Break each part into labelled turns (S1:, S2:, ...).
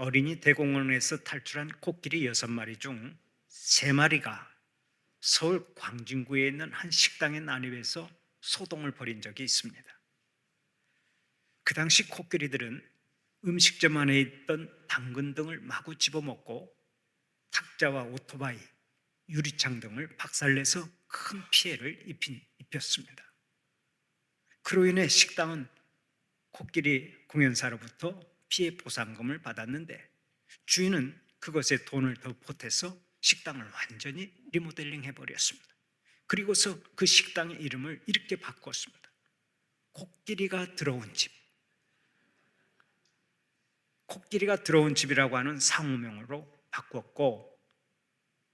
S1: 어린이 대공원에서 탈출한 코끼리 6마리 중 3마리가 서울 광진구에 있는 한 식당의 난입에서 소동을 벌인 적이 있습니다. 그 당시 코끼리들은 음식점 안에 있던 당근 등을 마구 집어먹고 탁자와 오토바이, 유리창 등을 박살내서 큰 피해를 입혔습니다. 그로 인해 식당은 코끼리 공연사로부터 피해 보상금을 받았는데 주인은 그것에 돈을 더 보태서 식당을 완전히 리모델링 해버렸습니다. 그리고서 그 식당의 이름을 이렇게 바꿨습니다. 코끼리가 들어온 집. 코끼리가 들어온 집이라고 하는 상호명으로 바꿨고,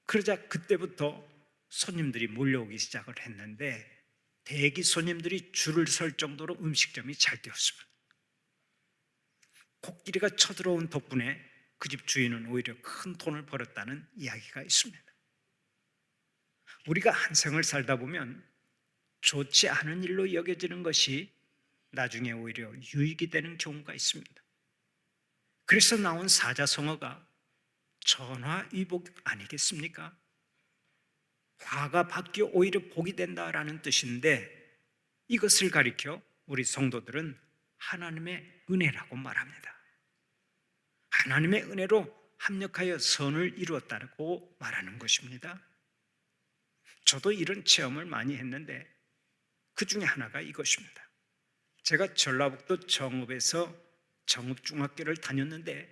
S1: 그러자 그때부터 손님들이 몰려오기 시작을 했는데 대기 손님들이 줄을 설 정도로 음식점이 잘 되었습니다. 코끼리가 쳐들어온 덕분에 그 집 주인은 오히려 큰 돈을 벌었다는 이야기가 있습니다. 우리가 한 생을 살다 보면 좋지 않은 일로 여겨지는 것이 나중에 오히려 유익이 되는 경우가 있습니다. 그래서 나온 사자성어가 전화위복 아니겠습니까? 화가 바뀌어 오히려 복이 된다라는 뜻인데, 이것을 가리켜 우리 성도들은 하나님의 은혜라고 말합니다. 하나님의 은혜로 합력하여 선을 이루었다고 말하는 것입니다. 저도 이런 체험을 많이 했는데 그 중에 하나가 이것입니다. 제가 전라북도 정읍에서 정읍중학교를 다녔는데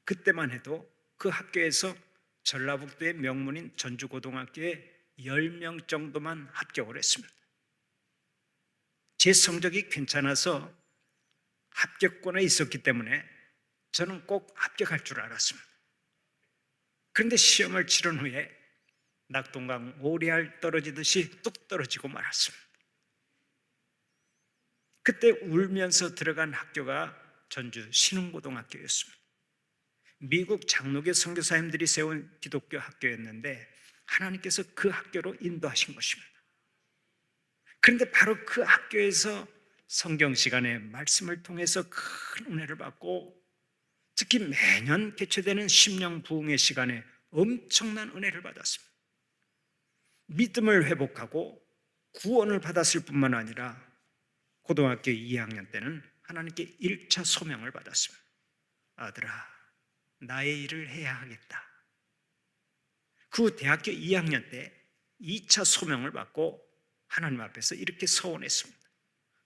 S1: 그때만 해도 그 학교에서 전라북도의 명문인 전주고등학교에 10명 정도만 합격을 했습니다. 제 성적이 괜찮아서 합격권에 있었기 때문에 저는 꼭 합격할 줄 알았습니다. 그런데 시험을 치른 후에 낙동강 오리알 떨어지듯이 뚝 떨어지고 말았습니다. 그때 울면서 들어간 학교가 전주 신흥고등학교였습니다. 미국 장로교 선교사님들이 세운 기독교 학교였는데 하나님께서 그 학교로 인도하신 것입니다. 그런데 바로 그 학교에서 성경 시간에 말씀을 통해서 큰 은혜를 받고, 특히 매년 개최되는 심령 부흥의 시간에 엄청난 은혜를 받았습니다. 믿음을 회복하고 구원을 받았을 뿐만 아니라 고등학교 2학년 때는 하나님께 1차 소명을 받았습니다. 아들아, 나의 일을 해야 하겠다. 그 대학교 2학년 때 2차 소명을 받고 하나님 앞에서 이렇게 서원했습니다.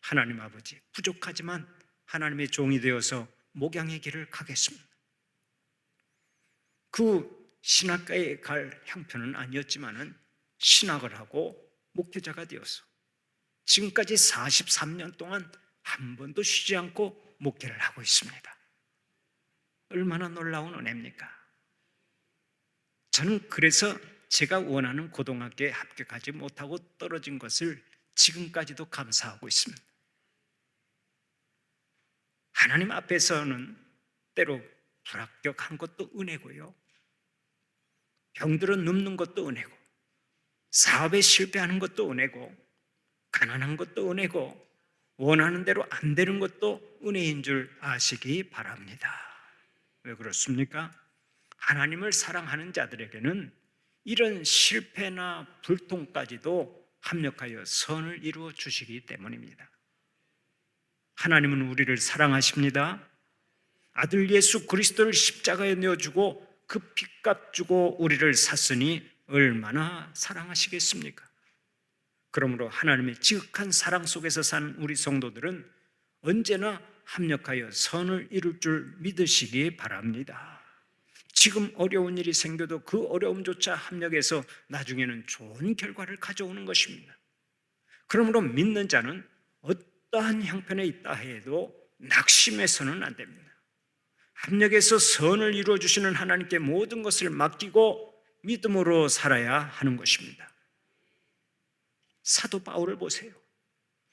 S1: 하나님 아버지, 부족하지만 하나님의 종이 되어서 목양의 길을 가겠습니다. 그 신학가에 갈 형편은 아니었지만은 신학을 하고 목회자가 되어서 지금까지 43년 동안 한 번도 쉬지 않고 목회를 하고 있습니다. 얼마나 놀라운 은혜입니까? 저는 그래서 제가 원하는 고등학교에 합격하지 못하고 떨어진 것을 지금까지도 감사하고 있습니다. 하나님 앞에서는 때로 불합격한 것도 은혜고요, 병들어 눕는 것도 은혜고, 사업에 실패하는 것도 은혜고, 가난한 것도 은혜고, 원하는 대로 안 되는 것도 은혜인 줄 아시기 바랍니다. 왜 그렇습니까? 하나님을 사랑하는 자들에게는 이런 실패나 불통까지도 합력하여 선을 이루어 주시기 때문입니다. 하나님은 우리를 사랑하십니다. 아들 예수 그리스도를 십자가에 내어주고 그 핏값 주고 우리를 샀으니 얼마나 사랑하시겠습니까? 그러므로 하나님의 지극한 사랑 속에서 산 우리 성도들은 언제나 합력하여 선을 이룰 줄 믿으시기 바랍니다. 지금 어려운 일이 생겨도 그 어려움조차 합력해서 나중에는 좋은 결과를 가져오는 것입니다. 그러므로 믿는 자는 어떠한 형편에 있다 해도 낙심해서는 안 됩니다. 합력해서 선을 이루어 주시는 하나님께 모든 것을 맡기고 믿음으로 살아야 하는 것입니다. 사도 바울을 보세요.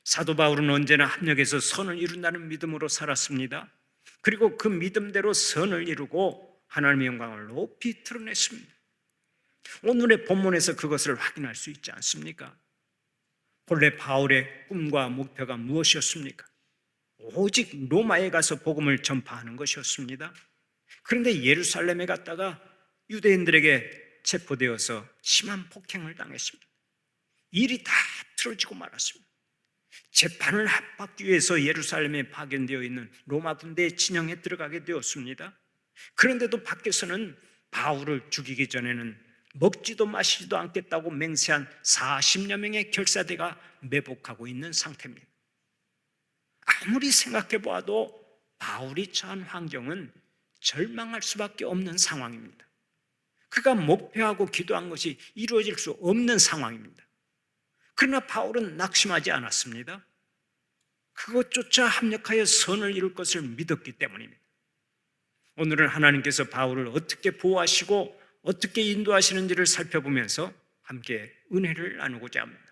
S1: 사도 바울은 언제나 합력해서 선을 이룬다는 믿음으로 살았습니다. 그리고 그 믿음대로 선을 이루고 하나님의 영광을 높이 드러냈습니다. 오늘의 본문에서 그것을 확인할 수 있지 않습니까? 본래 바울의 꿈과 목표가 무엇이었습니까? 오직 로마에 가서 복음을 전파하는 것이었습니다. 그런데 예루살렘에 갔다가 유대인들에게 체포되어서 심한 폭행을 당했습니다. 일이 다 틀어지고 말았습니다. 재판을 받기 위해서 예루살렘에 파견되어 있는 로마 군대의 진영에 들어가게 되었습니다. 그런데도 밖에서는 바울을 죽이기 전에는 먹지도 마시지도 않겠다고 맹세한 40여 명의 결사대가 매복하고 있는 상태입니다. 아무리 생각해 보아도 바울이 처한 환경은 절망할 수밖에 없는 상황입니다. 그가 목표하고 기도한 것이 이루어질 수 없는 상황입니다. 그러나 바울은 낙심하지 않았습니다. 그것조차 합력하여 선을 이룰 것을 믿었기 때문입니다. 오늘은 하나님께서 바울을 어떻게 보호하시고 어떻게 인도하시는지를 살펴보면서 함께 은혜를 나누고자 합니다.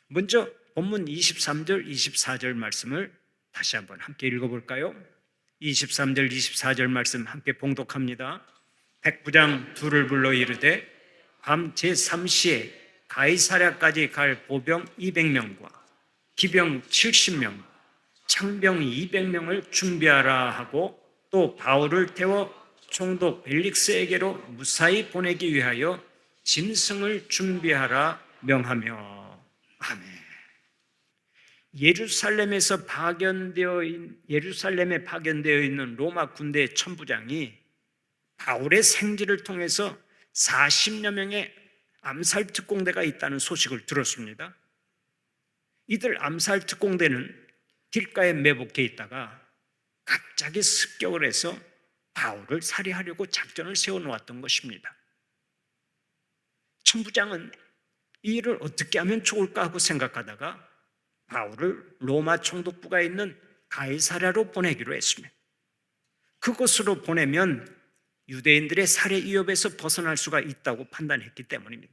S1: 먼저 본문 23절, 24절 말씀을 다시 한번 함께 읽어볼까요? 23절, 24절 말씀 함께 봉독합니다. 백부장 둘을 불러 이르되 밤 제3시에 가이사랴까지 갈 보병 200명과 기병 70명, 창병 200명을 준비하라 하고 또 바울을 태워 총독 벨릭스에게로 무사히 보내기 위하여 짐승을 준비하라 명하며. 아멘. 예루살렘에 파견되어 있는 로마 군대의 천부장이 바울의 생지를 통해서 40여 명의 암살 특공대가 있다는 소식을 들었습니다. 이들 암살 특공대는 길가에 매복해 있다가 갑자기 습격을 해서 바울을 살해하려고 작전을 세워놓았던 것입니다. 천부장은 이 일을 어떻게 하면 좋을까 하고 생각하다가 바울을 로마 총독부가 있는 가이사랴로 보내기로 했습니다. 그곳으로 보내면 유대인들의 살해 위협에서 벗어날 수가 있다고 판단했기 때문입니다.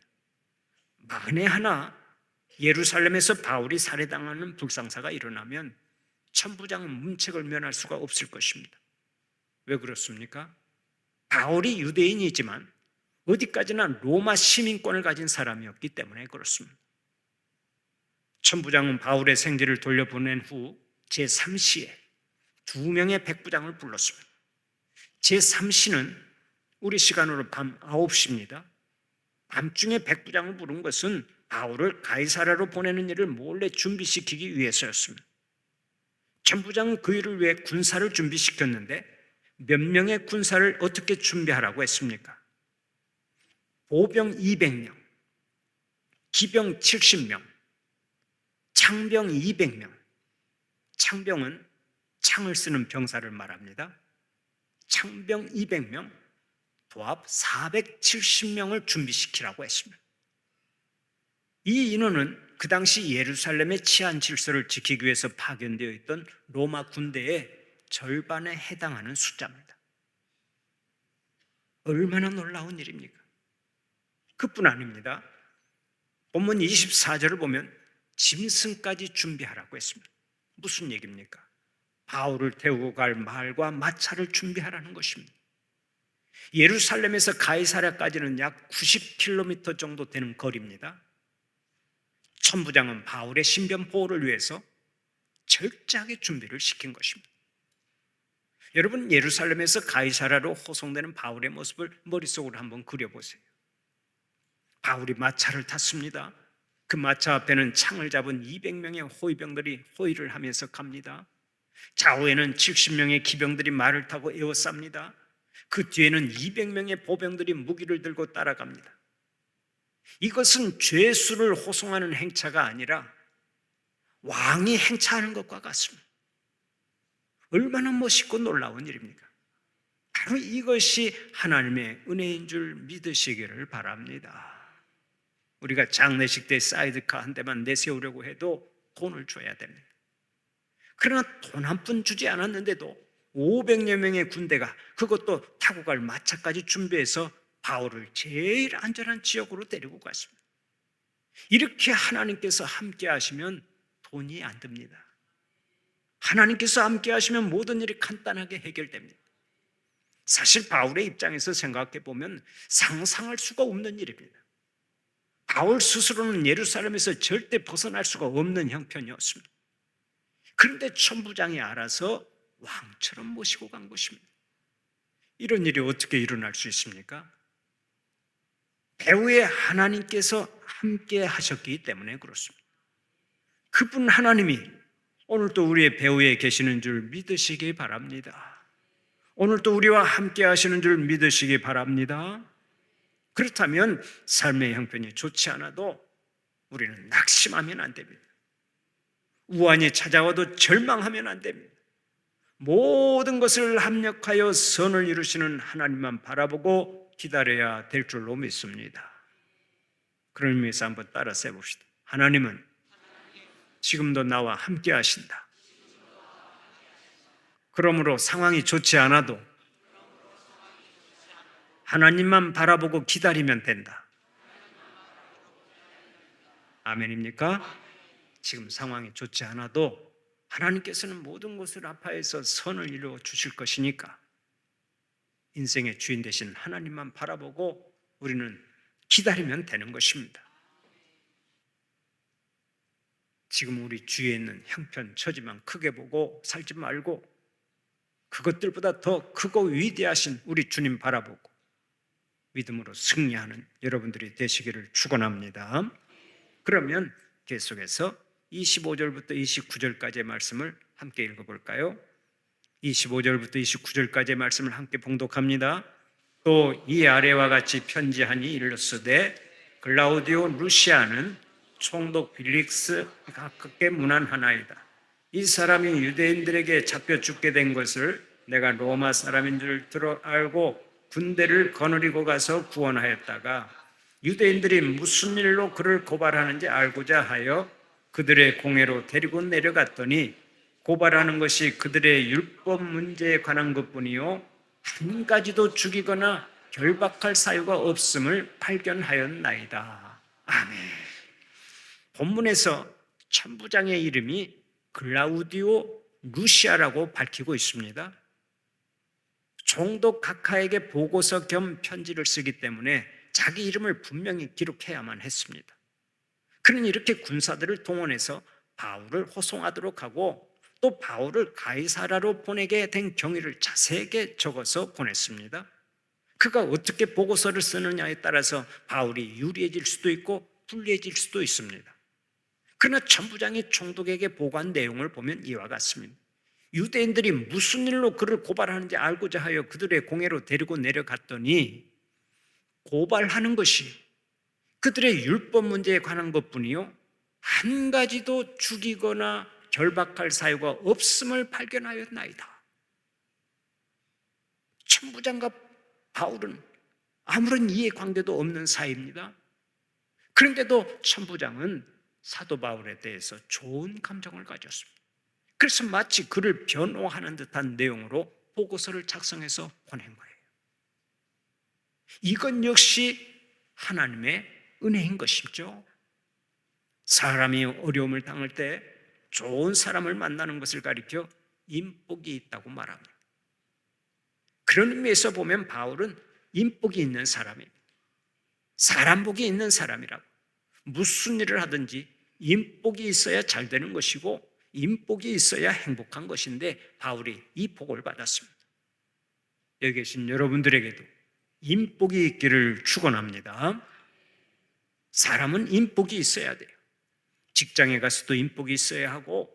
S1: 만에 하나 예루살렘에서 바울이 살해당하는 불상사가 일어나면 천부장은 문책을 면할 수가 없을 것입니다. 왜 그렇습니까? 바울이 유대인이지만 어디까지나 로마 시민권을 가진 사람이었기 때문에 그렇습니다. 천부장은 바울의 생지를 돌려보낸 후 제3시에 2명의 백부장을 불렀습니다. 제3시는 우리 시간으로 밤 9시입니다. 밤중에 백부장을 부른 것은 바울을 가이사랴로 보내는 일을 몰래 준비시키기 위해서였습니다. 천부장은 그 일을 위해 군사를 준비시켰는데 몇 명의 군사를 어떻게 준비하라고 했습니까? 보병 200명, 기병 70명, 창병 200명. 창병은 창을 쓰는 병사를 말합니다. 창병 200명, 도합 470명을 준비시키라고 했습니다. 이 인원은 그 당시 예루살렘의 치안 질서를 지키기 위해서 파견되어 있던 로마 군대의 절반에 해당하는 숫자입니다. 얼마나 놀라운 일입니까? 그뿐 아닙니다. 본문 24절을 보면 짐승까지 준비하라고 했습니다. 무슨 얘기입니까? 바울을 태우고 갈 말과 마차를 준비하라는 것입니다. 예루살렘에서 가이사랴까지는 약 90km 정도 되는 거리입니다. 천부장은 바울의 신변 보호를 위해서 철저하게 준비를 시킨 것입니다. 여러분, 예루살렘에서 가이사랴로 호송되는 바울의 모습을 머릿속으로 한번 그려보세요. 바울이 마차를 탔습니다. 그 마차 앞에는 창을 잡은 200명의 호위병들이 호위를 하면서 갑니다. 좌우에는 70명의 기병들이 말을 타고 에워쌉니다. 그 뒤에는 200명의 보병들이 무기를 들고 따라갑니다. 이것은 죄수를 호송하는 행차가 아니라 왕이 행차하는 것과 같습니다. 얼마나 멋있고 놀라운 일입니까? 바로 이것이 하나님의 은혜인 줄 믿으시기를 바랍니다. 우리가 장례식 때 사이드카 한 대만 내세우려고 해도 돈을 줘야 됩니다. 그러나 돈 한 푼 주지 않았는데도 500여 명의 군대가, 그것도 타고 갈 마차까지 준비해서 바울을 제일 안전한 지역으로 데리고 갔습니다. 이렇게 하나님께서 함께 하시면 돈이 안 듭니다. 하나님께서 함께 하시면 모든 일이 간단하게 해결됩니다. 사실 바울의 입장에서 생각해 보면 상상할 수가 없는 일입니다. 바울 스스로는 예루살렘에서 절대 벗어날 수가 없는 형편이었습니다. 그런데 천부장이 알아서 왕처럼 모시고 간 것입니다. 이런 일이 어떻게 일어날 수 있습니까? 배후에 하나님께서 함께 하셨기 때문에 그렇습니다. 그분 하나님이 오늘도 우리의 배후에 계시는 줄 믿으시기 바랍니다. 오늘도 우리와 함께 하시는 줄 믿으시기 바랍니다. 그렇다면 삶의 형편이 좋지 않아도 우리는 낙심하면 안 됩니다. 우환이 찾아와도 절망하면 안 됩니다. 모든 것을 합력하여 선을 이루시는 하나님만 바라보고 기다려야 될 줄로 믿습니다. 그런 의미에서 한번 따라서 해봅시다. 하나님은 지금도 나와 함께 하신다. 그러므로 상황이 좋지 않아도 하나님만 바라보고 기다리면 된다. 아멘입니까? 지금 상황이 좋지 않아도 하나님께서는 모든 것을 아파해서 선을 이루어 주실 것이니까 인생의 주인 되신 하나님만 바라보고 우리는 기다리면 되는 것입니다. 지금 우리 주위에 있는 형편, 처지만 크게 보고 살지 말고 그것들보다 더 크고 위대하신 우리 주님 바라보고 믿음으로 승리하는 여러분들이 되시기를 축원합니다. 그러면 계속해서 25절부터 29절까지의 말씀을 함께 읽어볼까요? 25절부터 29절까지의 말씀을 함께 봉독합니다. 또 이 아래와 같이 편지하니 이르렀으되 글라우디오 루시아는 총독 빌릭스 각각께 문안하나이다. 이 사람이 유대인들에게 잡혀 죽게 된 것을 내가 로마 사람인 줄 들어 알고 군대를 거느리고 가서 구원하였다가 유대인들이 무슨 일로 그를 고발하는지 알고자 하여 그들의 공회로 데리고 내려갔더니 고발하는 것이 그들의 율법 문제에 관한 것뿐이요 한 가지도 죽이거나 결박할 사유가 없음을 발견하였나이다. 아멘. 본문에서 천부장의 이름이 글라우디오 루시아라고 밝히고 있습니다. 총독 각하에게 보고서 겸 편지를 쓰기 때문에 자기 이름을 분명히 기록해야만 했습니다. 그는 이렇게 군사들을 동원해서 바울을 호송하도록 하고 또 바울을 가이사라로 보내게 된 경위를 자세하게 적어서 보냈습니다. 그가 어떻게 보고서를 쓰느냐에 따라서 바울이 유리해질 수도 있고 불리해질 수도 있습니다. 그러나 천부장이 총독에게 보고한 내용을 보면 이와 같습니다. 유대인들이 무슨 일로 그를 고발하는지 알고자 하여 그들의 공회로 데리고 내려갔더니 고발하는 것이 그들의 율법 문제에 관한 것뿐이요 한 가지도 죽이거나 결박할 사유가 없음을 발견하였나이다. 천부장과 바울은 아무런 이해관계도 없는 사이입니다. 그런데도 천부장은 사도 바울에 대해서 좋은 감정을 가졌습니다. 그래서 마치 그를 변호하는 듯한 내용으로 보고서를 작성해서 보낸 거예요. 이건 역시 하나님의 은혜인 것이죠. 사람이 어려움을 당할 때 좋은 사람을 만나는 것을 가리켜 인복이 있다고 말합니다. 그런 의미에서 보면 바울은 인복이 있는 사람입니다. 사람 복이 있는 사람이라고. 무슨 일을 하든지 인복이 있어야 잘 되는 것이고 인복이 있어야 행복한 것인데 바울이 이 복을 받았습니다. 여기 계신 여러분들에게도 인복이 있기를 축원합니다. 사람은 인복이 있어야 돼요. 직장에 가서도 인복이 있어야 하고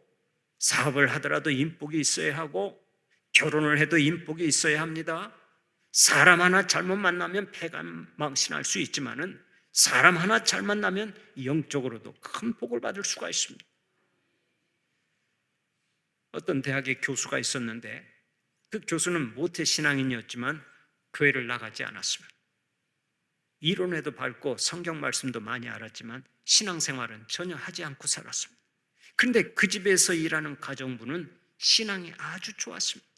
S1: 사업을 하더라도 인복이 있어야 하고 결혼을 해도 인복이 있어야 합니다. 사람 하나 잘못 만나면 패간망신할 수 있지만은 사람 하나 잘 만나면 영적으로도 큰 복을 받을 수가 있습니다. 어떤 대학의 교수가 있었는데 그 교수는 모태 신앙인이었지만 교회를 나가지 않았습니다. 이론에도 밝고 성경 말씀도 많이 알았지만 신앙생활은 전혀 하지 않고 살았습니다. 그런데 그 집에서 일하는 가정부는 신앙이 아주 좋았습니다.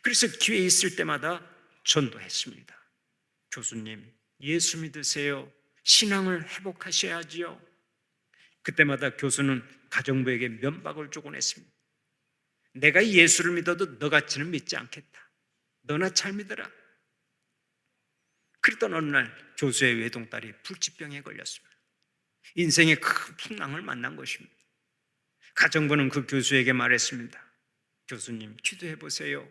S1: 그래서 기회 있을 때마다 전도했습니다. 교수님, 예수 믿으세요. 신앙을 회복하셔야지요. 그때마다 교수는 가정부에게 면박을 주곤 했습니다. 내가 예수를 믿어도 너같이는 믿지 않겠다. 너나 잘 믿어라. 그러던 어느 날 교수의 외동딸이 불치병에 걸렸습니다. 인생의 큰 풍랑을 만난 것입니다. 가정부는 그 교수에게 말했습니다. 교수님, 기도해 보세요.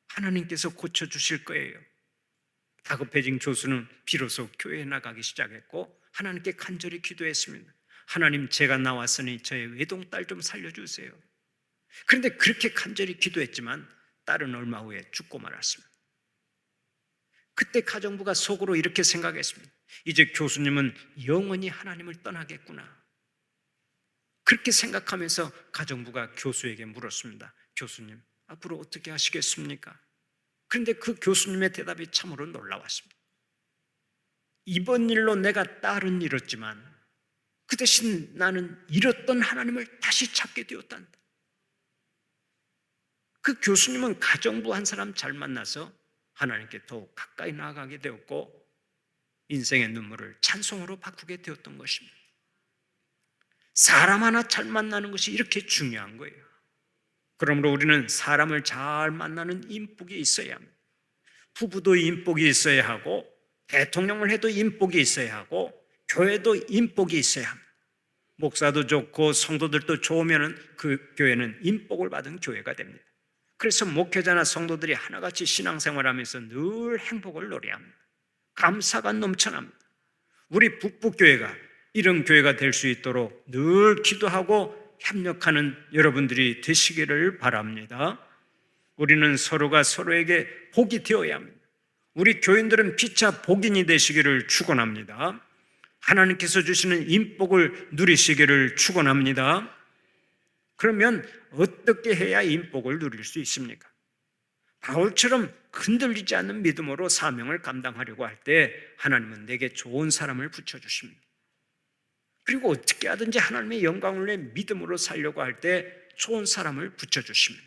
S1: 하나님께서 고쳐주실 거예요. 다급해진 교수는 비로소 교회에 나가기 시작했고 하나님께 간절히 기도했습니다. 하나님, 제가 나왔으니 저의 외동딸 좀 살려주세요. 그런데 그렇게 간절히 기도했지만 딸은 얼마 후에 죽고 말았습니다. 그때 가정부가 속으로 이렇게 생각했습니다. 이제 교수님은 영원히 하나님을 떠나겠구나. 그렇게 생각하면서 가정부가 교수에게 물었습니다. 교수님, 앞으로 어떻게 하시겠습니까? 그런데 그 교수님의 대답이 참으로 놀라웠습니다. 이번 일로 내가 딸은 잃었지만 그 대신 나는 잃었던 하나님을 다시 찾게 되었단다. 그 교수님은 가정부 한 사람 잘 만나서 하나님께 더욱 가까이 나아가게 되었고 인생의 눈물을 찬송으로 바꾸게 되었던 것입니다. 사람 하나 잘 만나는 것이 이렇게 중요한 거예요. 그러므로 우리는 사람을 잘 만나는 인복이 있어야 합니다. 부부도 인복이 있어야 하고 대통령을 해도 인복이 있어야 하고 교회도 인복이 있어야 합니다. 목사도 좋고 성도들도 좋으면 그 교회는 인복을 받은 교회가 됩니다. 그래서 목회자나 성도들이 하나같이 신앙생활하면서 늘 행복을 노래합니다. 감사가 넘쳐납니다. 우리 북부교회가 이런 교회가 될 수 있도록 늘 기도하고 협력하는 여러분들이 되시기를 바랍니다. 우리는 서로가 서로에게 복이 되어야 합니다. 우리 교인들은 피차 복인이 되시기를 축원합니다. 하나님께서 주시는 인복을 누리시기를 축원합니다. 그러면 어떻게 해야 인복을 누릴 수 있습니까? 바울처럼 흔들리지 않는 믿음으로 사명을 감당하려고 할 때 하나님은 내게 좋은 사람을 붙여주십니다. 그리고 어떻게 하든지 하나님의 영광을 내 믿음으로 살려고 할 때 좋은 사람을 붙여주십니다.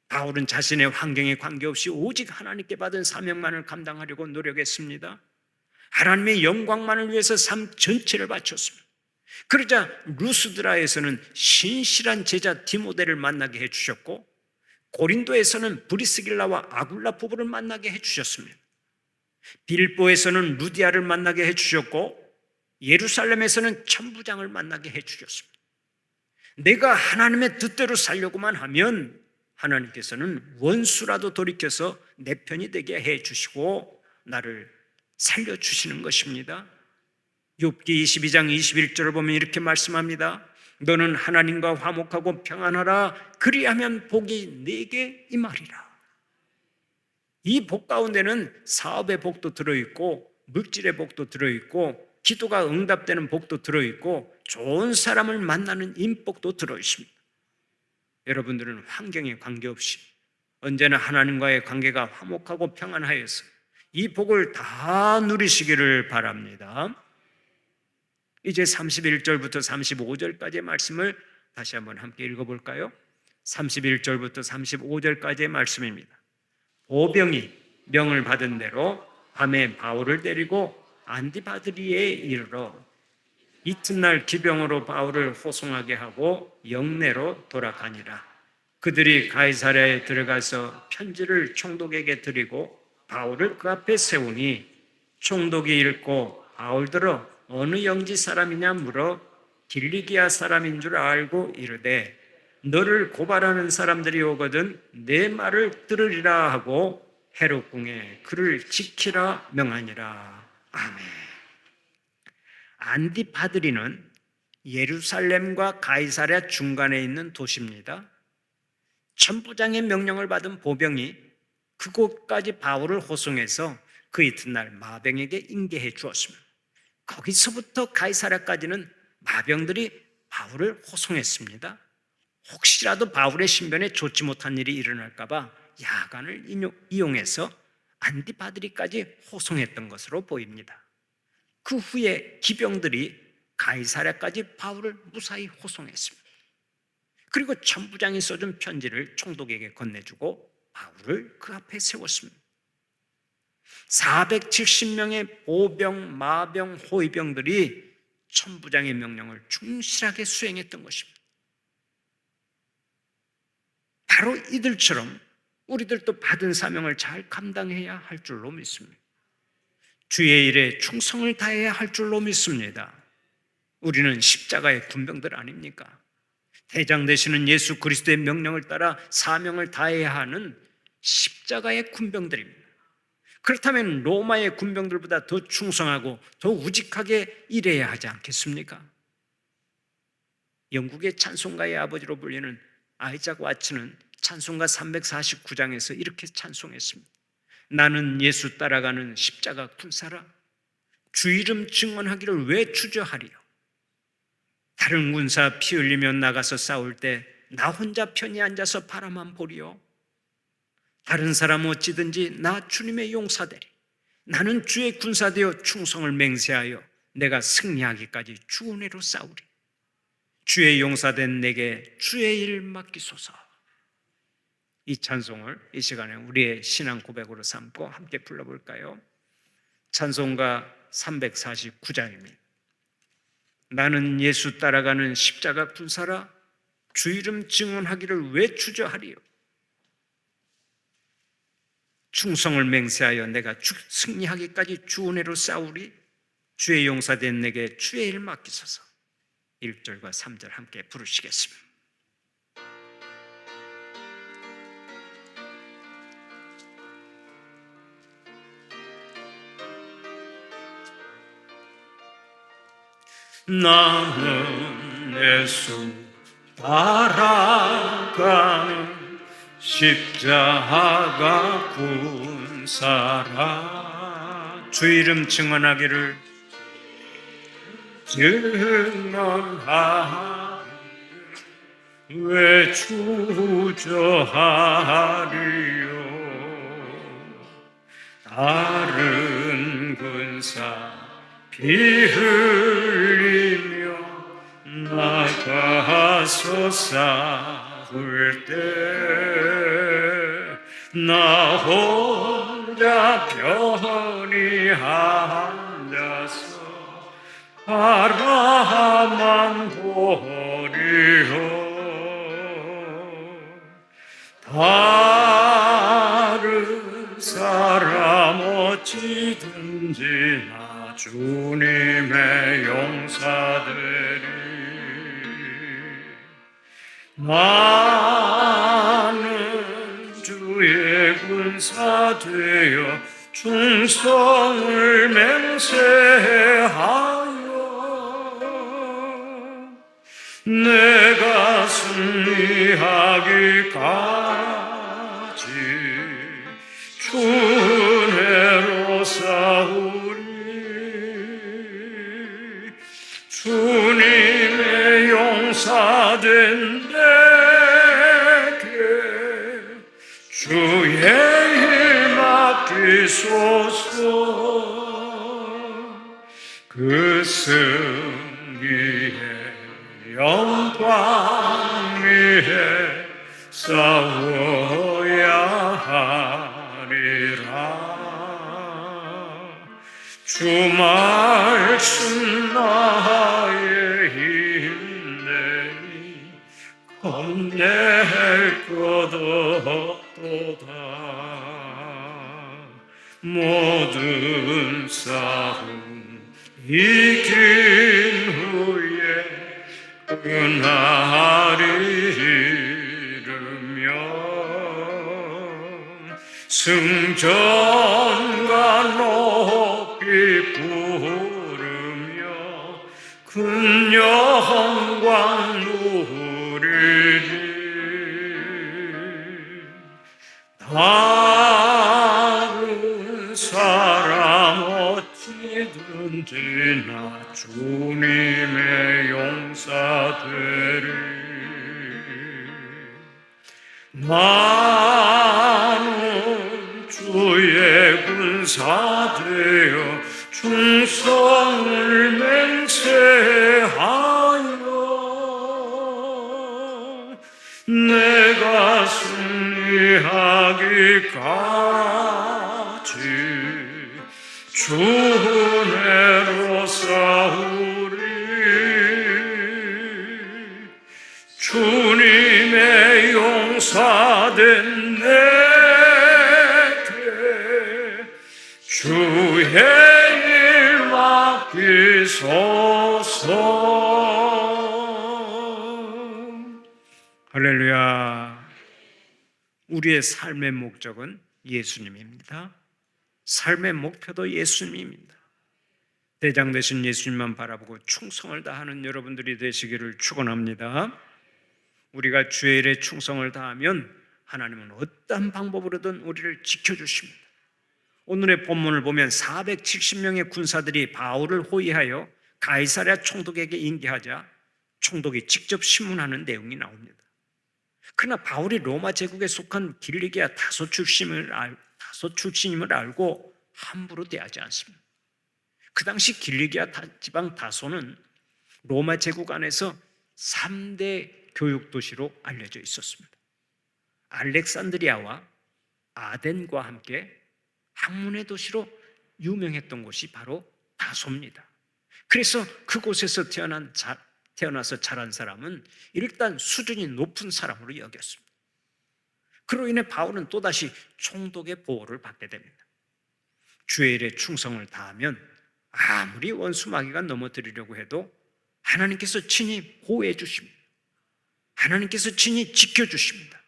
S1: 바울은 자신의 환경에 관계없이 오직 하나님께 받은 사명만을 감당하려고 노력했습니다. 하나님의 영광만을 위해서 삶 전체를 바쳤습니다. 그러자 루스드라에서는 신실한 제자 디모데를 만나게 해주셨고 고린도에서는 브리스길라와 아굴라 부부를 만나게 해주셨습니다. 빌보에서는 루디아를 만나게 해주셨고 예루살렘에서는 천부장을 만나게 해주셨습니다. 내가 하나님의 뜻대로 살려고만 하면 하나님께서는 원수라도 돌이켜서 내 편이 되게 해주시고 나를 살려주시는 것입니다. 욥기 22장 21절을 보면 이렇게 말씀합니다. 너는 하나님과 화목하고 평안하라. 그리하면 복이 네게 임하리라. 이 복 가운데는 사업의 복도 들어있고 물질의 복도 들어있고 기도가 응답되는 복도 들어있고 좋은 사람을 만나는 인복도 들어있습니다. 여러분들은 환경에 관계없이 언제나 하나님과의 관계가 화목하고 평안하여서 이 복을 다 누리시기를 바랍니다. 이제 31절부터 35절까지의 말씀을 다시 한번 함께 읽어볼까요? 31절부터 35절까지의 말씀입니다. 보병이 명을 받은 대로 밤에 바울을 데리고 안디바드리에 이르러 이튿날 기병으로 바울을 호송하게 하고 영내로 돌아가니라. 그들이 가이사랴에 들어가서 편지를 총독에게 드리고 바울을 그 앞에 세우니 총독이 읽고 바울들어 어느 영지 사람이냐 물어 길리기아 사람인 줄 알고 이르되 너를 고발하는 사람들이 오거든 내 말을 들으리라 하고 헤롯궁에 그를 지키라 명하니라. 아멘. 안디바드리는 예루살렘과 가이사랴 중간에 있는 도시입니다. 천부장의 명령을 받은 보병이 그곳까지 바울을 호송해서 그 이튿날 마병에게 인계해 주었습니다. 거기서부터 가이사랴까지는 마병들이 바울을 호송했습니다. 혹시라도 바울의 신변에 좋지 못한 일이 일어날까 봐 야간을 이용해서 안디바드리까지 호송했던 것으로 보입니다. 그 후에 기병들이 가이사랴까지 바울을 무사히 호송했습니다. 그리고 천부장이 써준 편지를 총독에게 건네주고 바울을 그 앞에 세웠습니다. 470명의 보병, 마병, 호위병들이 천부장의 명령을 충실하게 수행했던 것입니다. 바로 이들처럼 우리들도 받은 사명을 잘 감당해야 할 줄로 믿습니다. 주의 일에 충성을 다해야 할 줄로 믿습니다. 우리는 십자가의 군병들 아닙니까? 대장 되시는 예수 그리스도의 명령을 따라 사명을 다해야 하는 십자가의 군병들입니다. 그렇다면 로마의 군병들보다 더 충성하고 더 우직하게 일해야 하지 않겠습니까? 영국의 찬송가의 아버지로 불리는 아이작 와츠는 찬송가 349장에서 이렇게 찬송했습니다. 나는 예수 따라가는 십자가 군사라. 주 이름 증언하기를 왜 주저하리요? 다른 군사 피 흘리며 나가서 싸울 때 나 혼자 편히 앉아서 바라만 보리요. 다른 사람 어찌든지 나 주님의 용사되리. 나는 주의 군사되어 충성을 맹세하여 내가 승리하기까지 주 은혜로 싸우리. 주의 용사된 내게 주의 일 맡기소서. 이 찬송을 이 시간에 우리의 신앙 고백으로 삼고 함께 불러볼까요? 찬송가 349장입니다. 나는 예수 따라가는 십자가 군사라. 주 이름 증언하기를 왜 주저하리요? 충성을 맹세하여 내가 승리하기까지 주 은혜로 싸우리. 주의 용사된 내게 주의 일 맡기소서. 1절과 3절 함께 부르시겠습니다. 나는 예수 따라가는 십자가 군사라. 주 이름 증언하기를 왜 주저하리요? 다른 군사 피 흘리며 나가서 싸울 때 나 혼자 편히 앉아서 바라만 보리요. 다른 사람 어찌든지 나 주님의 용사되리. 나는 주의 군사 되어 충성을 맹세하여 내가 승리하기까지 주 은혜로 싸우리. 주님의 용사된 내게 주의 일 맡기소서. 그 승리의 영광 위에 싸워야 하리라. 주 말씀 나의 힘내니 겁낼 것 없도다. 모든 싸움 이긴 후에 그날이 이르면 승전과 높이 부르며 큰 영광 누리리. 다른 사람 어찌든지 나 주님의 용사 되리. 나는 주의 군사 되어 충성을 맹세하여 내가 승리하기까지 주 은혜로 싸우리. 주님의 용사된 내게 주의 일 맡기소서. 할렐루야. 우리의 삶의 목적은 예수님입니다. 삶의 목표도 예수님입니다. 대장 되신 예수님만 바라보고 충성을 다하는 여러분들이 되시기를 축원합니다. 우리가 주의 일에 충성을 다하면 하나님은 어떤 방법으로든 우리를 지켜주십니다. 오늘의 본문을 보면 470명의 군사들이 바울을 호위하여 가이사랴 총독에게 인계하자 총독이 직접 심문하는 내용이 나옵니다. 그러나 바울이 로마 제국에 속한 길리기아 다소 출신임을 알고 함부로 대하지 않습니다. 그 당시 길리기아 지방 다소는 로마 제국 안에서 3대 교육 도시로 알려져 있었습니다. 알렉산드리아와 아덴과 함께 학문의 도시로 유명했던 곳이 바로 다소입니다. 그래서 그곳에서 태어나서 자란 사람은 일단 수준이 높은 사람으로 여겼습니다. 그로 인해 바울은 또다시 총독의 보호를 받게 됩니다. 주의 일에 충성을 다하면 아무리 원수 마귀가 넘어뜨리려고 해도 하나님께서 친히 보호해 주십니다. 하나님께서 친히 지켜주십니다.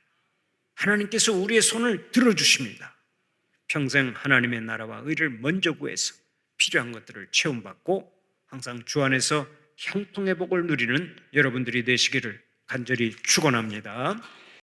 S1: 하나님께서 우리의 손을 들어주십니다. 평생 하나님의 나라와 의를 먼저 구해서 필요한 것들을 채움받고 항상 주 안에서 형통의 복을 누리는 여러분들이 되시기를 간절히 축원합니다.